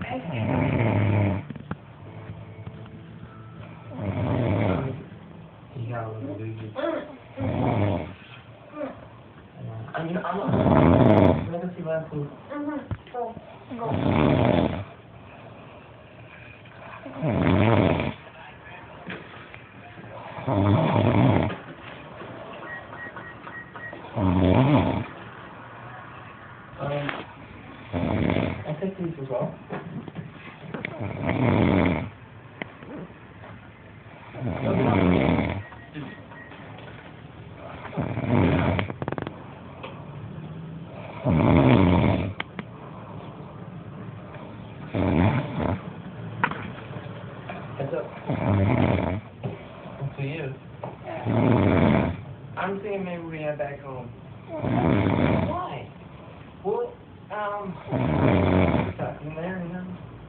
You got a little baby. I'm gonna see my food. Go. Go. I'll take these as well. Heads up. Up to you. I'm thinking maybe we head back home.